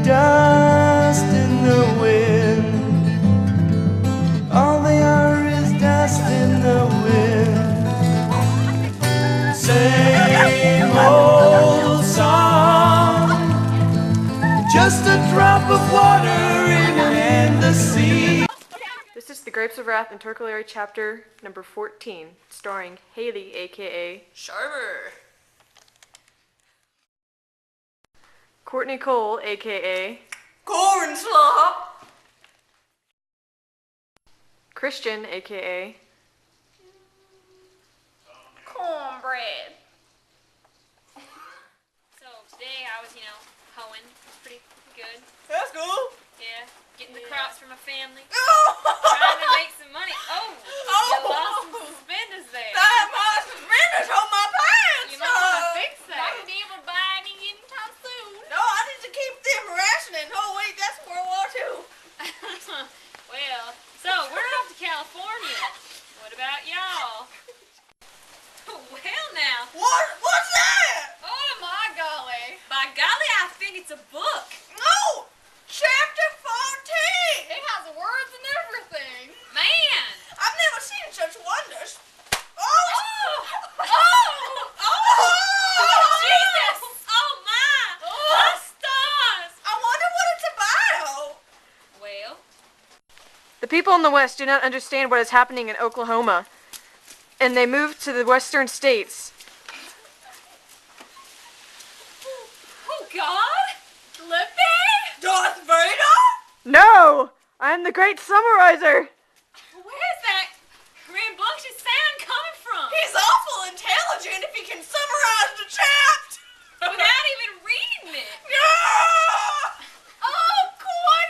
dust in the wind. All they are is dust in the wind. Same old song, just a drop of water in an endless sea. This is The Grapes of Wrath Intercalary Chapter number 14, starring Haley, aka Sharper, Courtney Cole, aka Corn Slop, Christian, aka Cornbread. So today I was, hoeing. Pretty good. That's cool. Yeah, getting the crops for my family. Oh! Trying to make some money. Oh! You lost some suspenders there. That my suspenders on my pants. You might want to fix that. Not gonna be able to buy any anytime soon. No, I need to keep them rationing. Oh wait, that's World War II. Well, so we're off to California. What about y'all? Well now. What's that? Oh my golly. By golly, I think it's a book. No! Chapter 14! It has words and everything. Man! I've never seen such wonders. Oh! Oh! Jesus! Oh my! My stars! I wonder what it's about. Well, The people in the West do not understand what is happening in Oklahoma, and they move to the western states. oh God! Lippy? Darth Vader? No! I am the great summarizer! Where's that rambunctious sound coming from? He's awful intelligent if he can summarize the chapter. Without even reading it. Yeah! Oh, God!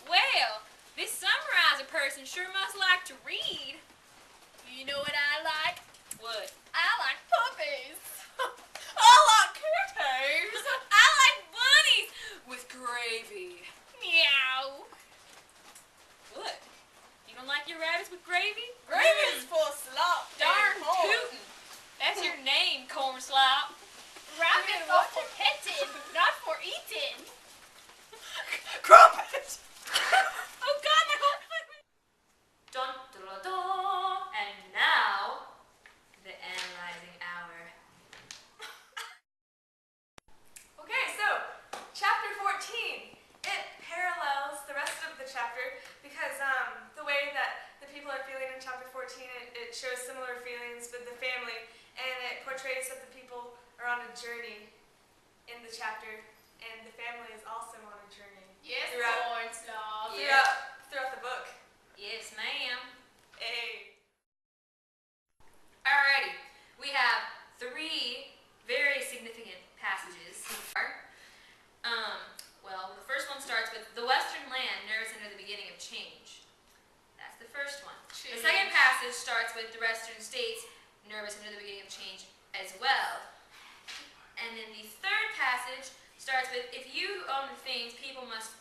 Well, this summarizer person sure must like to read. You know what I like? What? I like puppies. I like kitties. I like bunnies with gravy. Meow. What? You don't like your rabbits with gravy? Gravy's for slop. Darn corn. tootin'. That's your name, corn slop. Rabbit are for petting, not for eating. Crumpet. Oh God, no! Dun dun dun dun. And now, the analyzing hour. Okay, so chapter 14, it parallels the rest of the chapter because the way that the people are feeling in chapter 14, it shows similar feelings with the family, and it portrays that the people are on a journey in the chapter, and the family is also on a journey. Yes, Throughout- corn slop. Throughout the book. Yes, ma'am. Hey. Alrighty, we have 3 very significant passages. Well, the first one starts with the Western land nervous under the beginning of change. That's the first one. The second passage starts with the Western states nervous under the beginning of change as well. And then the third passage starts with if you own the things people must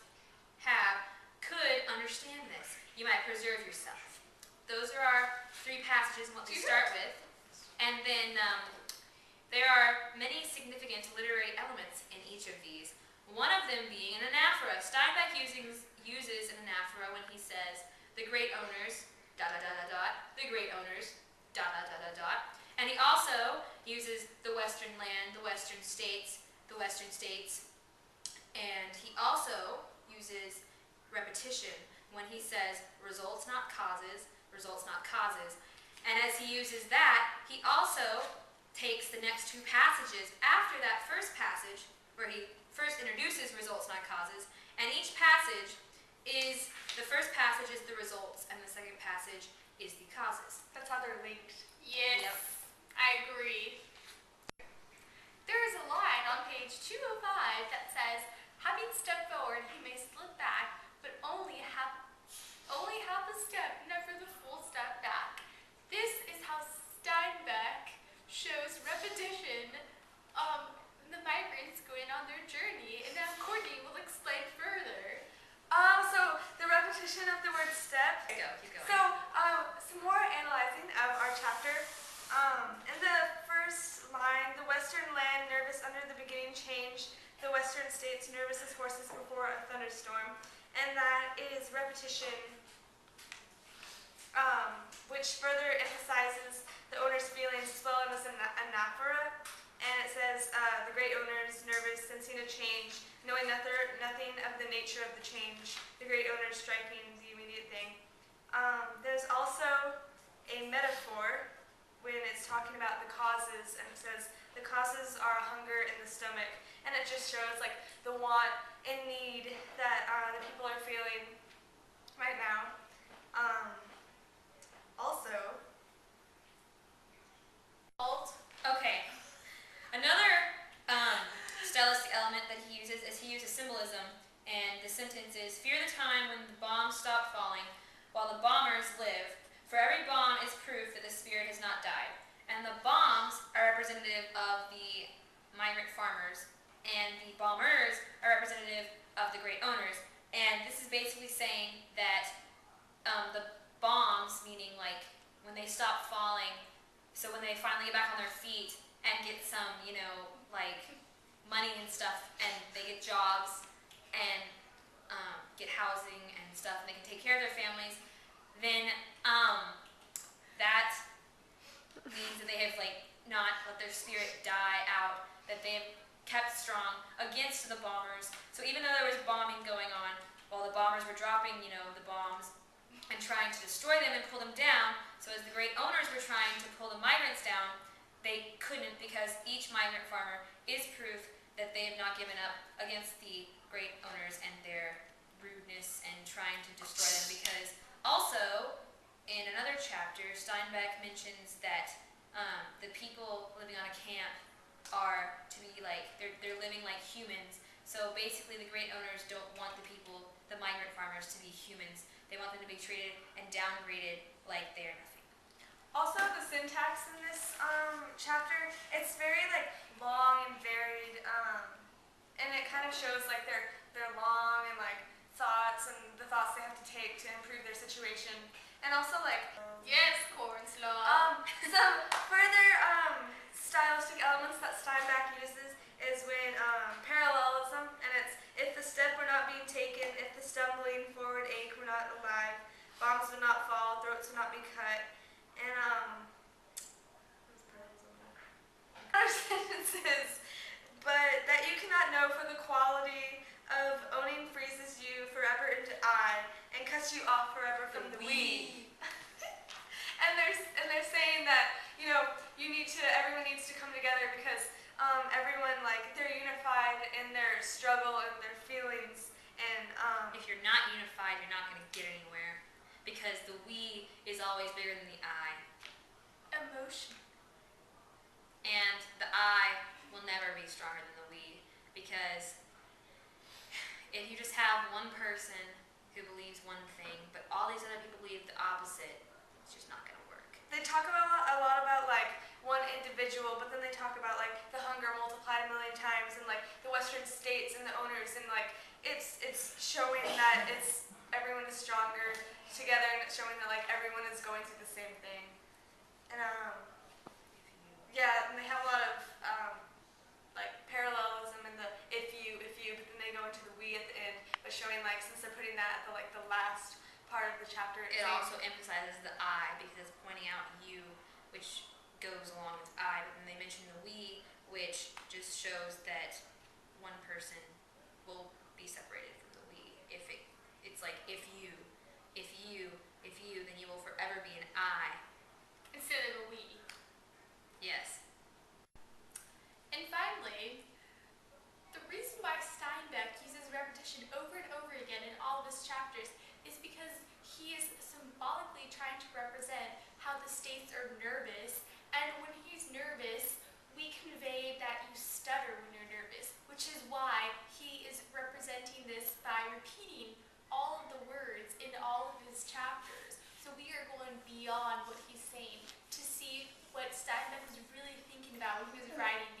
have could understand this, you might preserve yourself. Those are our 3 passages and what we start with. And then there are many significant literary elements in each of these. One of them being an anaphora. Steinbeck uses an anaphora when he says, the great owners, dot, dot, dot, dot, dot, the great owners, dot, dot, dot, dot, dot. And he also uses the Western land, the Western states, and he also uses repetition when he says, results not causes, results not causes. And as he uses that, he also takes the next 2 passages after that first passage, where he first introduces results not causes, and each passage is, the first passage is the results, and the second passage is the causes. That's how they're linked. Yes, Yep. I agree. There is a line on page 205 that says, having stepped forward, he may slip back, but only half a step, never the full step back. This is how Steinbeck shows repetition, the migrants going on their journey, and now Courtney will explain further. So the repetition of the word step. Keep going. So, some more analyzing of our chapter. In the first line, the Western land nervous under the beginning change, the Western states, nervous as horses before a thunderstorm, and that is repetition, which further emphasizes the owner's feelings as well as anaphora. And it says, the great owner is nervous, sensing a change, knowing nothing of the nature of the change. The great owner is striking the immediate thing. There's also a metaphor when it's talking about the causes, and it says, the causes are hunger in the stomach. And it just shows like the want and need that the people are feeling right now. Also, Okay. Another stylistic element that he uses is he uses symbolism, and the sentence is, fear the time when the bombs stop falling while the bombers live. For every bomb is proof that the spirit has not died. And the bombs are representative of the migrant farmers, and the bombers are representative of the great owners. And this is basically saying that the bombs, meaning like when they stop falling, so when they finally get back on their feet and get some, like money and stuff, and they get jobs and get housing and stuff, and they can take care of their families, then that means that they have like not let their spirit die out, that they have kept strong against the bombers. So even though there was bombing going on, while the bombers were dropping, the bombs and trying to destroy them and pull them down, so as the great owners were trying to pull the migrants down, they couldn't, because each migrant farmer is proof that they have not given up against the great owners and their rudeness and trying to destroy them. Because also, in another chapter, Steinbeck mentions that the people living on a camp are to be like, they're living like humans. So basically the great owners don't want the people, the migrant farmers, to be humans. They want them to be treated and downgraded like they're nothing. Also, the syntax in this chapter, it's very like long and varied, and it kind of shows like their long and like thoughts and the thoughts they have to take to improve their situation, and also like Yes, Cornslaw. some further stylistic elements that Steinbeck uses is when parallelism, and it's if the step were not being taken, if the stumbling forward ache were not alive, bombs would not fall, throats would not be cut. And other sentences, but that you cannot know, for the quality of owning freezes you forever into I and cuts you off forever from the we. and they're saying that everyone needs to come together, because everyone, like, they're unified in their struggle and their feelings, and If you're not unified, you're not going to get anywhere, because the we is always bigger than the I. Emotion. And the I will never be stronger than the we, because if you just have one person who believes one thing, but all these other people believe the opposite, it's just not going to work. they talk a lot about like one individual, but then they talk about like the hunger multiplied a million times, and like the Western states and the owners, and like it's showing that everyone is stronger together, and it's showing that like everyone is going through the same thing. And yeah, and they have a lot of like parallelism in the if you, but then they go into the we at the end, but showing like, since they're putting that at the last part of the chapter, It also emphasizes the I, because it's pointing out you, which goes along with I, but then they mention the we, which just shows that one person will be separated from the we. It's like if you, then you will forever be an I. Instead of a we. Yes. And finally, the reason why Steinbeck uses repetition over and over again in all of his chapters is because he is symbolically trying to represent how the states are nervous, and when he's nervous, we convey that you stutter when you're nervous, which is why he is representing this by repeating all of the words in all of his chapters. So we are going beyond what he's saying to see what Steinbeck was really thinking about when he was writing